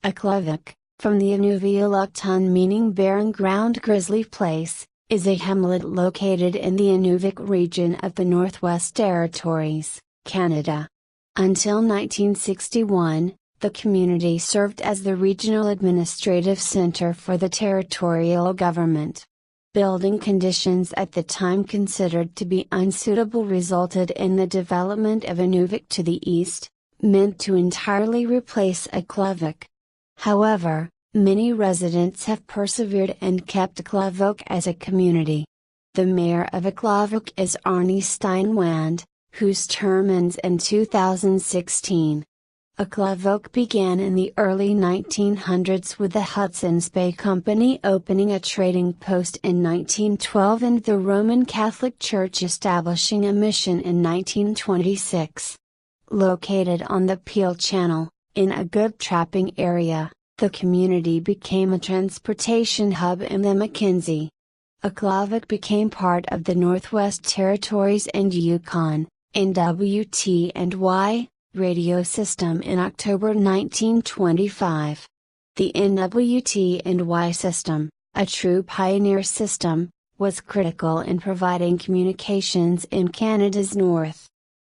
Aklavik, from the Inuvialuktun meaning barren ground grizzly place, is a hamlet located in the Inuvik region of the Northwest Territories, Canada. Until 1961, the community served as the regional administrative center for the territorial government. Building conditions at the time considered to be unsuitable resulted in the development of Inuvik to the east, meant to entirely replace Aklavik. However, many residents have persevered and kept Aklavik as a community. The mayor of Aklavik is Arnie Steinwand, whose term ends in 2016. Aklavik began in the early 1900s with the Hudson's Bay Company opening a trading post in 1912 and the Roman Catholic Church establishing a mission in 1926. Located on the Peel Channel, in a good trapping area, the community became a transportation hub in the Mackenzie. Aklavik became part of the Northwest Territories and Yukon, NWT&Y, radio system in October 1925. The NWT&Y system, a true pioneer system, was critical in providing communications in Canada's north,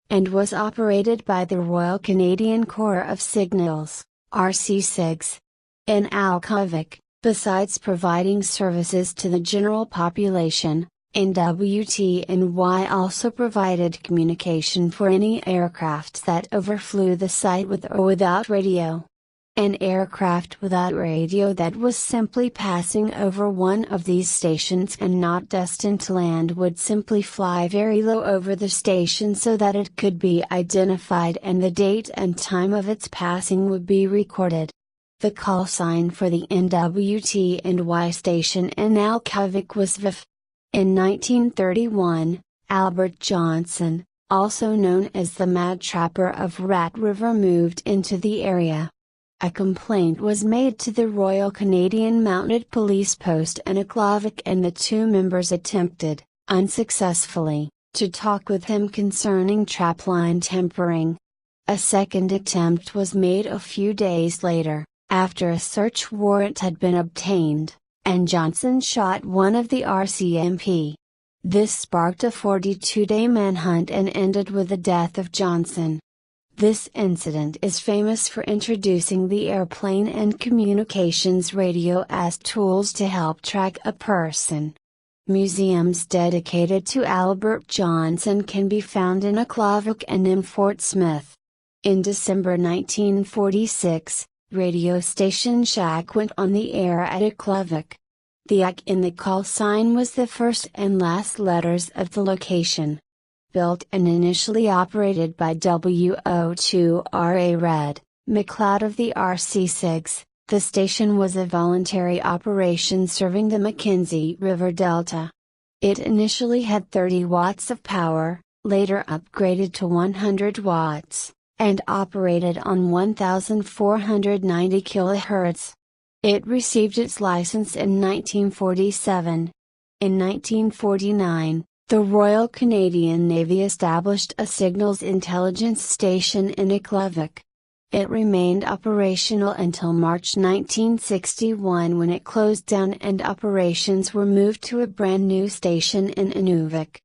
and was operated by the Royal Canadian Corps of Signals, RC-SIGS. In Aklavik, besides providing services to the general population, NWT&Y also provided communication for any aircraft that overflew the site with or without radio. An aircraft without radio that was simply passing over one of these stations and not destined to land would simply fly very low over the station so that it could be identified and the date and time of its passing would be recorded. The call sign for the NWT&Y station in Aklavik was VIF. In 1931, Albert Johnson, also known as the Mad Trapper of Rat River, moved into the area. A complaint was made to the Royal Canadian Mounted Police Post in Aklavik and the two members attempted, unsuccessfully, to talk with him concerning trapline tampering. A second attempt was made a few days later, after a search warrant had been obtained, and Johnson shot one of the RCMP. This sparked a 42-day manhunt and ended with the death of Johnson. This incident is famous for introducing the airplane and communications radio as tools to help track a person. Museums dedicated to Albert Johnson can be found in Aklavik and in Fort Smith. In December 1946, radio station Shack went on the air at Aklavik. The AK in the call sign was the first and last letters of the location. Built and initially operated by WO2RA Red McLeod of the RC-SIGS, the station was a voluntary operation serving the Mackenzie River Delta. It initially had 30 watts of power, later upgraded to 100 watts, and operated on 1490 kHz. It received its license in 1947. In 1949, the Royal Canadian Navy established a signals intelligence station in Aklavik. It remained operational until March 1961 when it closed down and operations were moved to a brand new station in Inuvik.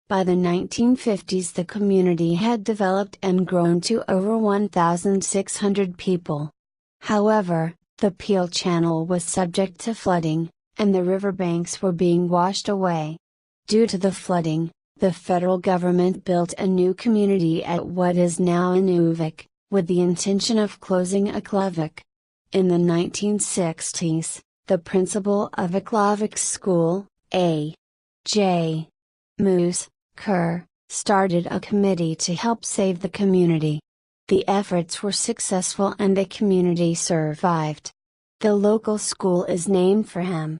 By the 1950s the community had developed and grown to over 1,600 people. However, the Peel Channel was subject to flooding, and the riverbanks were being washed away. Due to the flooding, the federal government built a new community at what is now Inuvik, with the intention of closing Aklavik. In the 1960s, the principal of Aklavik's school, A. J. Moose Kerr, started a committee to help save the community. The efforts were successful and the community survived. The local school is named for him.